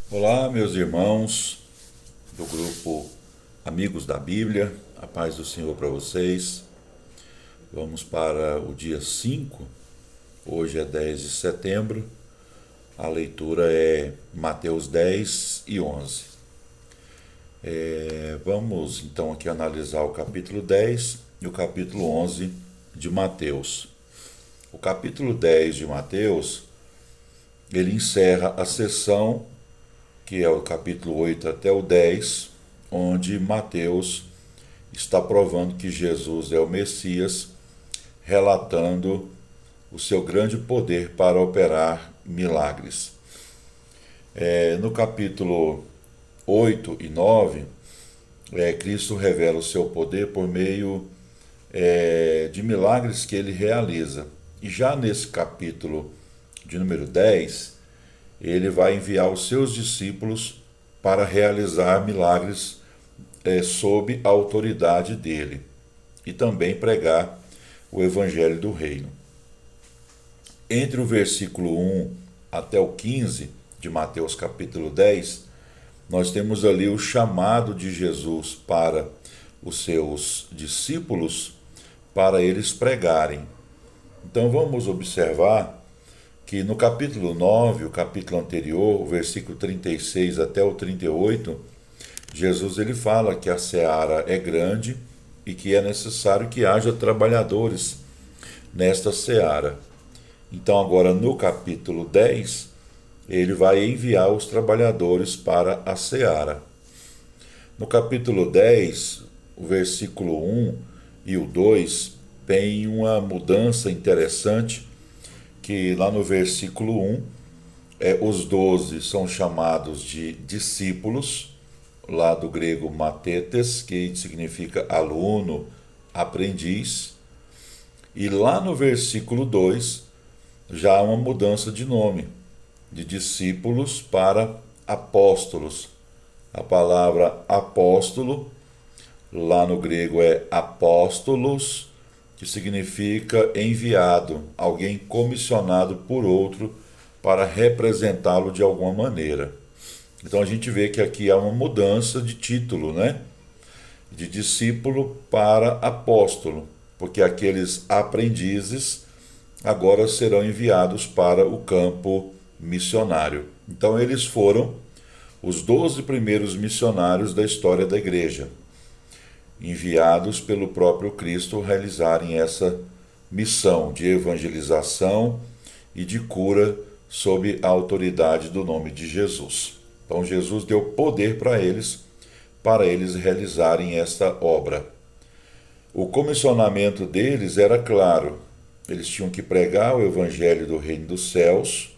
Olá, meus irmãos do grupo Amigos da Bíblia, a paz do Senhor para vocês. Vamos para o dia 5. Hoje é 10 de setembro, a leitura é Mateus 10 e 11. Vamos então aqui analisar o capítulo 10 e o capítulo 11 de Mateus. O capítulo 10 de Mateus, ele encerra a sessão que é o capítulo 8 até o 10, onde Mateus está provando que Jesus é o Messias, relatando o seu grande poder para operar milagres. No capítulo 8 e 9, Cristo revela o seu poder por meio de milagres que ele realiza. E já nesse capítulo de número 10, ele vai enviar os seus discípulos para realizar milagres sob a autoridade dele e também pregar o evangelho do reino. Entre o versículo 1 até o 15 de Mateus capítulo 10, nós temos ali o chamado de Jesus para os seus discípulos, para eles pregarem. Então vamos observar que no capítulo 9, o capítulo anterior, o versículo 36 até o 38, Jesus ele fala que a seara é grande e que é necessário que haja trabalhadores nesta seara. Então agora no capítulo 10, ele vai enviar os trabalhadores para a seara. No capítulo 10, o versículo 1 e o 2 tem uma mudança interessante, que lá no versículo 1, os 12 são chamados de discípulos, lá do grego matetes, que significa aluno, aprendiz. E lá no versículo 2, já há uma mudança de nome, de discípulos para apóstolos. A palavra apóstolo, lá no grego é apóstolos, que significa enviado, alguém comissionado por outro para representá-lo de alguma maneira. Então a gente vê que aqui há uma mudança de título, né? De discípulo para apóstolo, porque aqueles aprendizes agora serão enviados para o campo missionário. Então eles foram os 12 primeiros missionários da história da igreja, enviados pelo próprio Cristo realizarem essa missão de evangelização e de cura sob a autoridade do nome de Jesus. Então Jesus deu poder para eles realizarem esta obra. O comissionamento deles era claro, eles tinham que pregar o evangelho do reino dos céus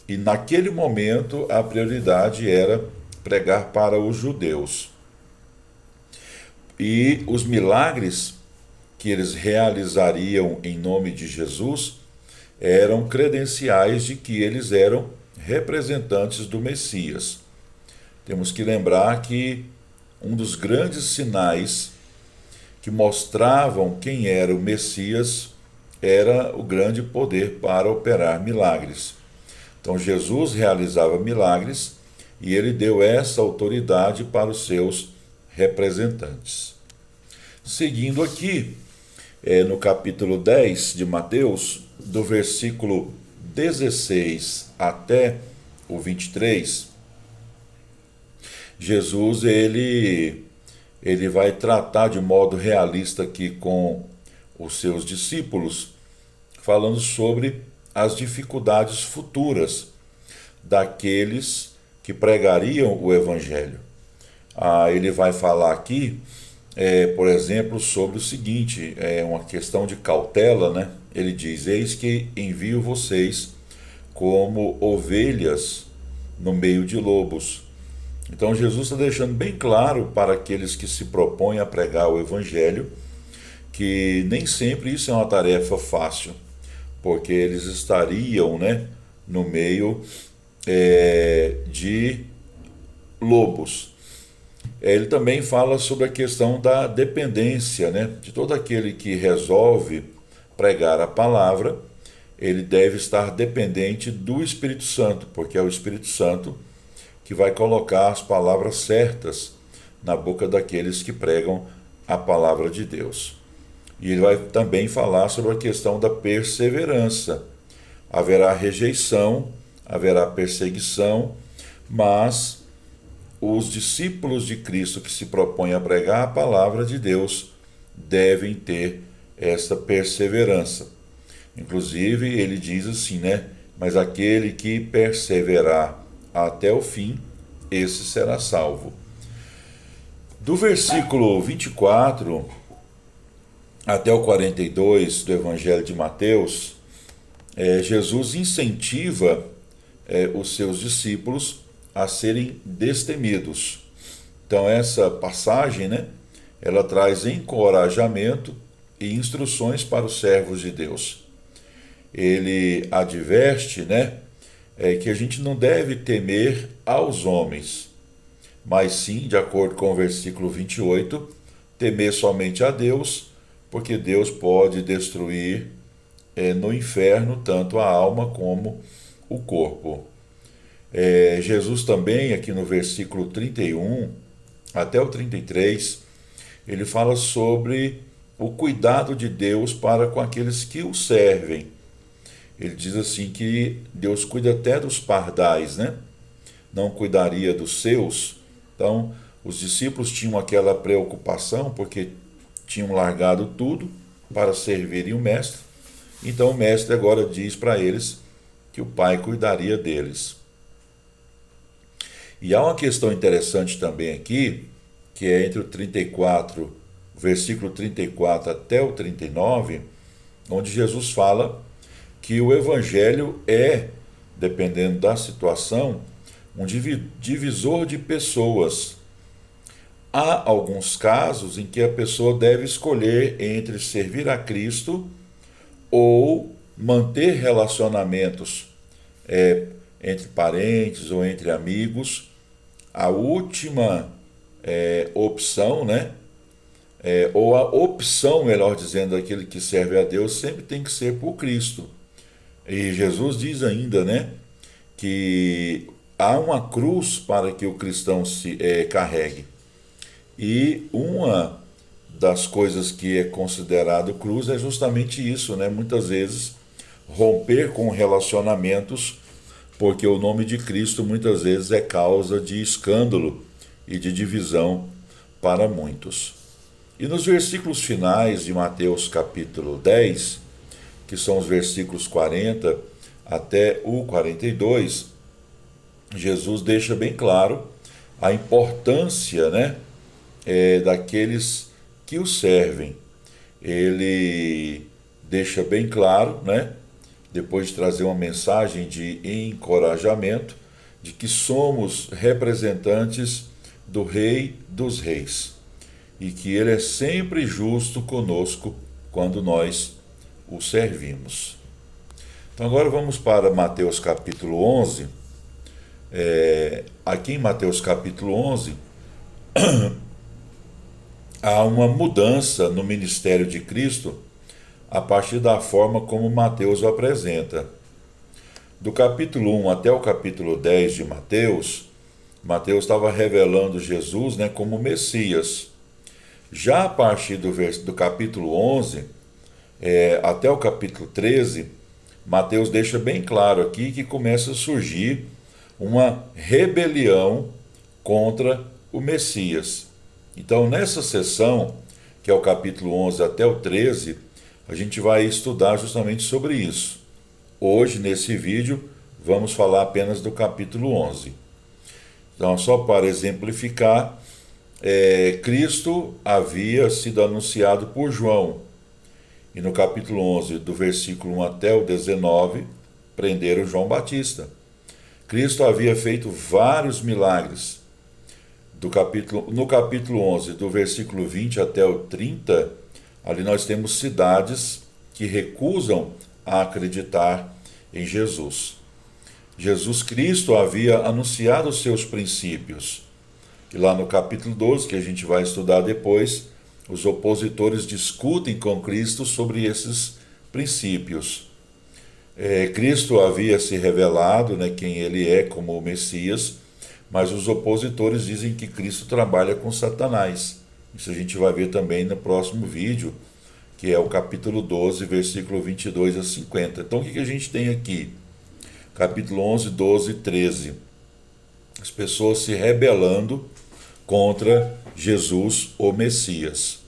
e naquele momento a prioridade era pregar para os judeus. E os milagres que eles realizariam em nome de Jesus eram credenciais de que eles eram representantes do Messias. Temos que lembrar que um dos grandes sinais que mostravam quem era o Messias era o grande poder para operar milagres. Então Jesus realizava milagres e ele deu essa autoridade para os seus representantes. Seguindo aqui, no capítulo 10 de Mateus, do versículo 16 até o 23, Jesus ele vai tratar de modo realista aqui com os seus discípulos, falando sobre as dificuldades futuras daqueles que pregariam o evangelho. Ele vai falar aqui, por exemplo, sobre o seguinte, uma questão de cautela, né? Ele diz, eis que envio vocês como ovelhas no meio de lobos. Então Jesus está deixando bem claro para aqueles que se propõem a pregar o evangelho, que nem sempre isso é uma tarefa fácil, porque eles estariam, né, no meio de lobos. Ele também fala sobre a questão da dependência, né? De todo aquele que resolve pregar a palavra, ele deve estar dependente do Espírito Santo, porque é o Espírito Santo que vai colocar as palavras certas na boca daqueles que pregam a palavra de Deus. E ele vai também falar sobre a questão da perseverança. Haverá rejeição, haverá perseguição, mas os discípulos de Cristo que se propõem a pregar a palavra de Deus devem ter essa perseverança. Inclusive, ele diz assim, né? Mas aquele que perseverar até o fim, esse será salvo. Do versículo 24 até o 42 do Evangelho de Mateus, Jesus incentiva os seus discípulos a serem destemidos. Então essa passagem, né, ela traz encorajamento e instruções para os servos de Deus. Ele adverte, né, que a gente não deve temer aos homens, mas sim, de acordo com o versículo 28, temer somente a Deus, porque Deus pode destruir no inferno tanto a alma como o corpo. Jesus também, aqui no versículo 31 até o 33, ele fala sobre o cuidado de Deus para com aqueles que o servem. Ele diz assim que Deus cuida até dos pardais, né? Não cuidaria dos seus. Então, os discípulos tinham aquela preocupação porque tinham largado tudo para servirem o mestre. Então, o mestre agora diz para eles que o Pai cuidaria deles. E há uma questão interessante também aqui, que é entre o versículo 34 até o 39, onde Jesus fala que o Evangelho é, dependendo da situação, um divisor de pessoas. Há alguns casos em que a pessoa deve escolher entre servir a Cristo ou manter relacionamentos entre parentes ou entre amigos. A última opção, né? Ou a opção, melhor dizendo, daquele que serve a Deus sempre tem que ser por Cristo. E Jesus diz ainda, né, que há uma cruz para que o cristão se carregue. E uma das coisas que é considerado cruz é justamente isso, né? Muitas vezes romper com relacionamentos, porque o nome de Cristo muitas vezes é causa de escândalo e de divisão para muitos. E nos versículos finais de Mateus capítulo 10, que são os versículos 40 até o 42, Jesus deixa bem claro a importância, né, daqueles que o servem. Ele deixa bem claro, né, depois de trazer uma mensagem de encorajamento, de que somos representantes do Rei dos Reis e que Ele é sempre justo conosco quando nós o servimos. Então agora vamos para Mateus capítulo 11. Aqui em Mateus capítulo 11 há uma mudança no ministério de Cristo a partir da forma como Mateus o apresenta. Do capítulo 1 até o capítulo 10 de Mateus, Mateus estava revelando Jesus, né, como Messias. Já a partir do capítulo 11 até o capítulo 13, Mateus deixa bem claro aqui que começa a surgir uma rebelião contra o Messias. Então, nessa sessão, que é o capítulo 11 até o 13, a gente vai estudar justamente sobre isso. Hoje, nesse vídeo, vamos falar apenas do capítulo 11. Então, só para exemplificar, Cristo havia sido anunciado por João. E no capítulo 11, do versículo 1 até o 19, prenderam João Batista. Cristo havia feito vários milagres. No capítulo 11, do versículo 20 até o 30, ali nós temos cidades que recusam a acreditar em Jesus. Jesus Cristo havia anunciado os seus princípios. E lá no capítulo 12, que a gente vai estudar depois, os opositores discutem com Cristo sobre esses princípios. Cristo havia se revelado, né, quem ele é como o Messias, mas os opositores dizem que Cristo trabalha com Satanás. Isso a gente vai ver também no próximo vídeo, que é o capítulo 12, versículo 22 a 50. Então o que a gente tem aqui? Capítulo 11, 12 e 13. As pessoas se rebelando contra Jesus, o Messias.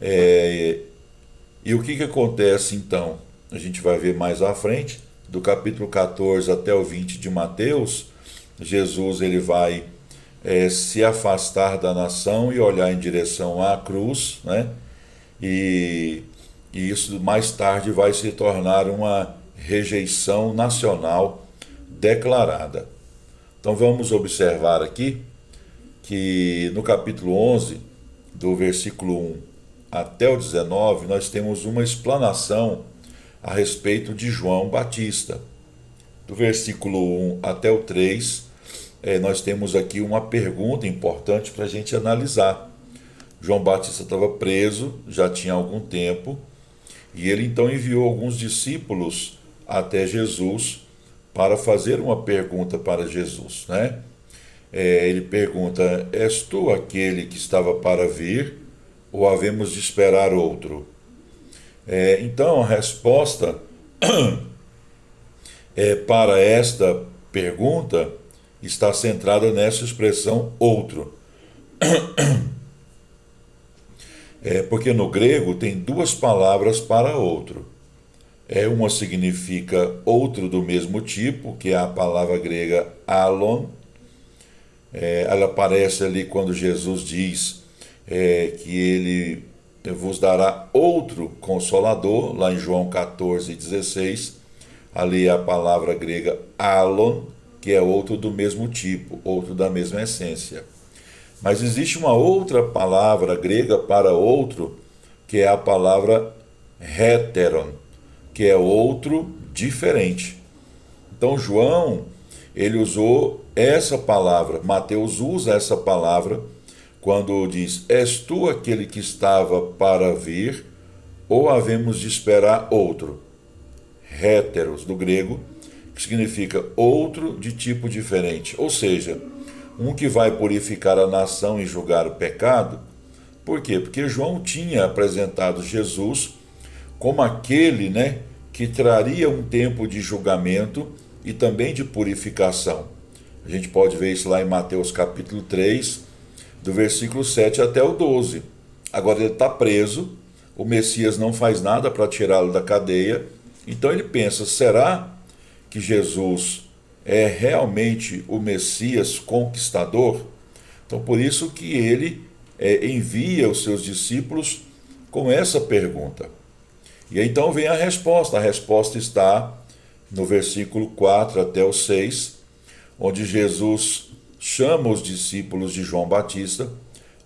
E o que acontece então? A gente vai ver mais à frente, do capítulo 14 até o 20 de Mateus, Jesus ele vai se afastar da nação e olhar em direção à cruz, né? E isso mais tarde vai se tornar uma rejeição nacional declarada. Então vamos observar aqui que no capítulo 11, do versículo 1 até o 19, nós temos uma explanação a respeito de João Batista. Do versículo 1 até o 3, nós temos aqui uma pergunta importante para a gente analisar. João Batista estava preso, já tinha algum tempo, e ele então enviou alguns discípulos até Jesus para fazer uma pergunta para Jesus, né? Ele pergunta: és tu aquele que estava para vir, ou havemos de esperar outro? Então a resposta para esta pergunta está centrada nessa expressão outro. Porque no grego tem duas palavras para outro. Uma significa outro do mesmo tipo, que é a palavra grega alon. Ela aparece ali quando Jesus diz que ele vos dará outro consolador, lá em João 14,16. Ali é a palavra grega alon, que é outro do mesmo tipo, outro da mesma essência. Mas existe uma outra palavra grega para outro, que é a palavra heteron, que é outro diferente. Então João, ele usou essa palavra, Mateus usa essa palavra quando diz: és tu aquele que estava para vir, ou havemos de esperar outro? Héteros, do grego, que significa outro de tipo diferente, ou seja, um que vai purificar a nação e julgar o pecado. Por quê? Porque João tinha apresentado Jesus como aquele, né, que traria um tempo de julgamento e também de purificação. A gente pode ver isso lá em Mateus capítulo 3, do versículo 7 até o 12. Agora ele está preso, o Messias não faz nada para tirá-lo da cadeia, então ele pensa: será que Jesus é realmente o Messias conquistador? Então por isso que ele envia os seus discípulos com essa pergunta. E então vem a resposta está no versículo 4 até o 6, onde Jesus chama os discípulos de João Batista,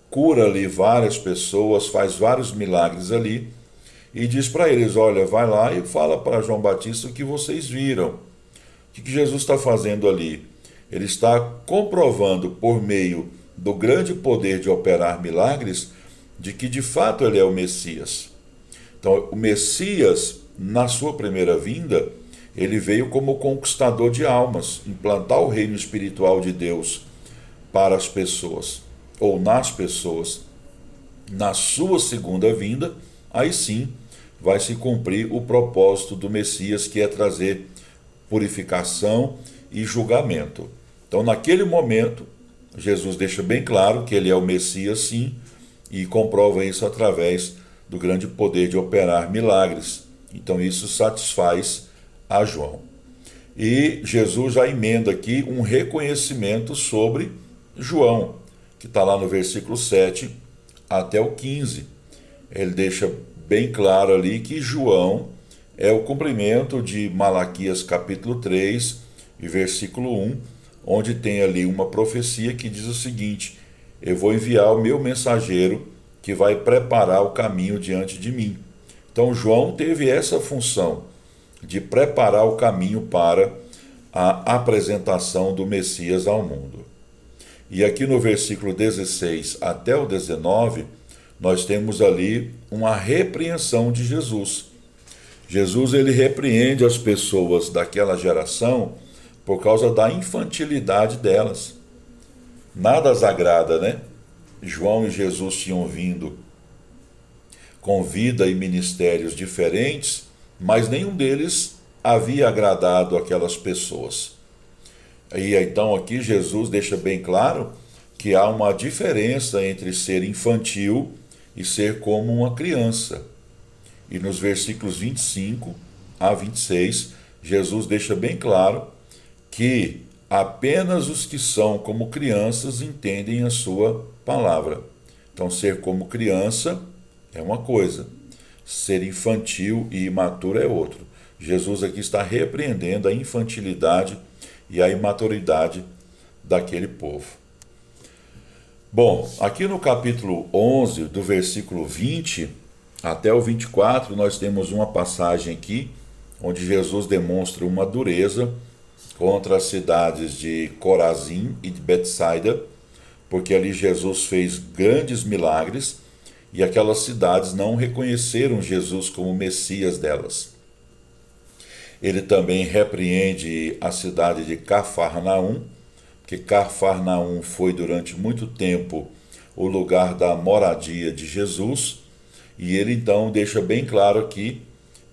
cura ali várias pessoas, faz vários milagres ali, e diz para eles: olha, vai lá e fala para João Batista o que vocês viram. O que Jesus está fazendo ali? Ele está comprovando, por meio do grande poder de operar milagres, de que de fato ele é o Messias. Então, o Messias, na sua primeira vinda, ele veio como conquistador de almas, implantar o reino espiritual de Deus para as pessoas, ou nas pessoas. Na sua segunda vinda, aí sim vai se cumprir o propósito do Messias, que é trazer purificação e julgamento. Então, naquele momento, Jesus deixa bem claro que ele é o Messias, sim, e comprova isso através do grande poder de operar milagres. Então, isso satisfaz a João. E Jesus já emenda aqui um reconhecimento sobre João, que está lá no versículo 7 até o 15. Ele deixa bem claro ali que João é o cumprimento de Malaquias capítulo 3 e versículo 1, onde tem ali uma profecia que diz o seguinte: eu vou enviar o meu mensageiro que vai preparar o caminho diante de mim. Então João teve essa função de preparar o caminho para a apresentação do Messias ao mundo. E aqui no versículo 16 até o 19, nós temos ali uma repreensão de Jesus. Jesus ele repreende as pessoas daquela geração por causa da infantilidade delas. nada as agrada, né? João e Jesus tinham vindo com vida e ministérios diferentes, mas nenhum deles havia agradado aquelas pessoas. E então aqui Jesus deixa bem claro que há uma diferença entre ser infantil e ser como uma criança. E nos versículos 25 a 26, Jesus deixa bem claro que apenas os que são como crianças entendem a sua palavra. Então, ser como criança é uma coisa, ser infantil e imaturo é outro. Jesus aqui está repreendendo a infantilidade e a imaturidade daquele povo. Bom, aqui no capítulo 11, do versículo 20 até o 24, nós temos uma passagem aqui onde Jesus demonstra uma dureza contra as cidades de Corazim e de Betsaida, porque ali Jesus fez grandes milagres e aquelas cidades não reconheceram Jesus como Messias delas. Ele também repreende a cidade de Cafarnaum, porque Cafarnaum foi durante muito tempo o lugar da moradia de Jesus, e ele então deixa bem claro aqui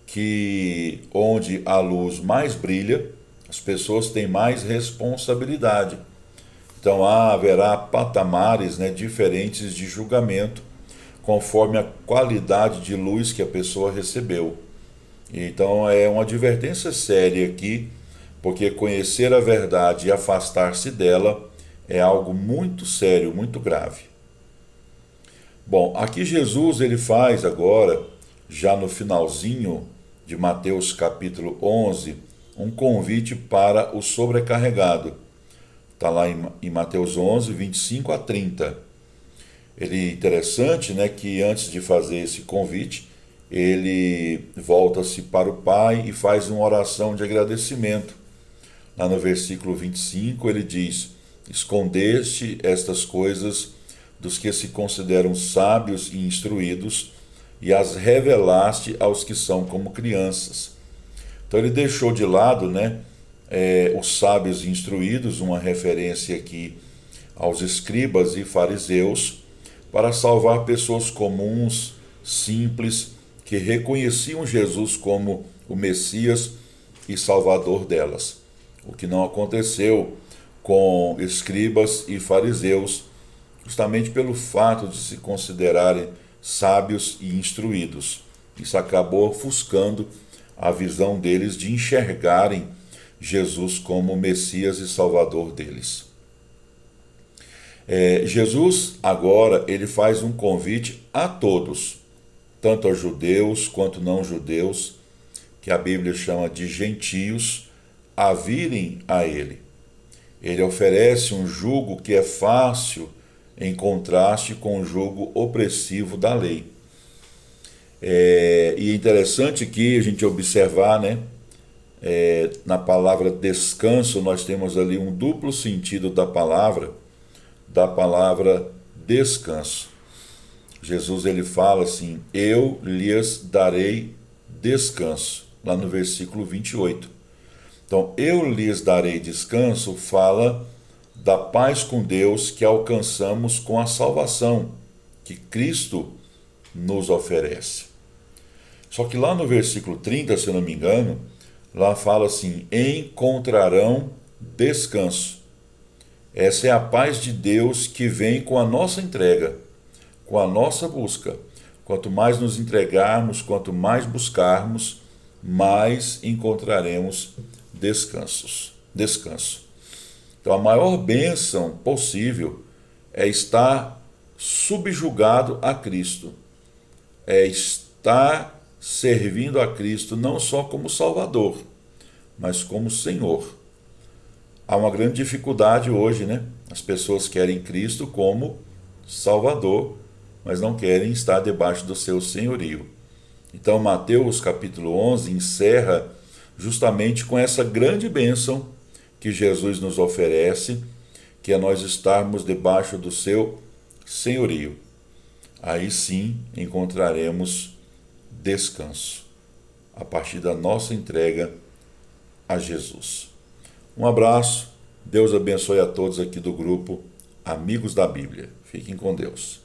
que onde a luz mais brilha, as pessoas têm mais responsabilidade. Então haverá patamares, né, diferentes de julgamento, conforme a qualidade de luz que a pessoa recebeu. Então é uma advertência séria aqui, porque conhecer a verdade e afastar-se dela é algo muito sério, muito grave. Bom, aqui Jesus ele faz agora, já no finalzinho de Mateus capítulo 11, um convite para o sobrecarregado. Está lá em Mateus 11, 25 a 30. Ele é interessante, né, que antes de fazer esse convite, ele volta-se para o Pai e faz uma oração de agradecimento. Lá no versículo 25 ele diz: escondeste estas coisas dos que se consideram sábios e instruídos e as revelaste aos que são como crianças. Então ele deixou de lado, né, os sábios e instruídos, uma referência aqui aos escribas e fariseus, para salvar pessoas comuns, simples, que reconheciam Jesus como o Messias e Salvador delas. O que não aconteceu com escribas e fariseus, justamente pelo fato de se considerarem sábios e instruídos. Isso acabou ofuscando a visão deles de enxergarem Jesus como o Messias e Salvador deles. Jesus agora ele faz um convite a todos, tanto a judeus quanto não judeus, que a Bíblia chama de gentios, a virem a ele. Ele oferece um jugo que é fácil em contraste com o jugo opressivo da lei. E é interessante aqui a gente observar, né? Na palavra descanso nós temos ali um duplo sentido da palavra descanso. Jesus ele fala assim: eu lhes darei descanso, lá no versículo 28. Então, eu lhes darei descanso fala da paz com Deus que alcançamos com a salvação que Cristo nos oferece. Só que lá no versículo 30, se eu não me engano, lá fala assim: encontrarão descanso. Essa é a paz de Deus que vem com a nossa entrega, com a nossa busca. Quanto mais nos entregarmos, quanto mais buscarmos, mais encontraremos descanso. Então a maior bênção possível é estar subjugado a Cristo, é estar servindo a Cristo não só como Salvador, mas como Senhor. Há uma grande dificuldade hoje, né? As pessoas querem Cristo como Salvador, mas não querem estar debaixo do seu senhorio. Então Mateus capítulo 11 encerra justamente com essa grande bênção que Jesus nos oferece, que é nós estarmos debaixo do seu senhorio. Aí sim encontraremos descanso, a partir da nossa entrega a Jesus. Um abraço, Deus abençoe a todos aqui do grupo amigos da Bíblia. Fiquem com Deus.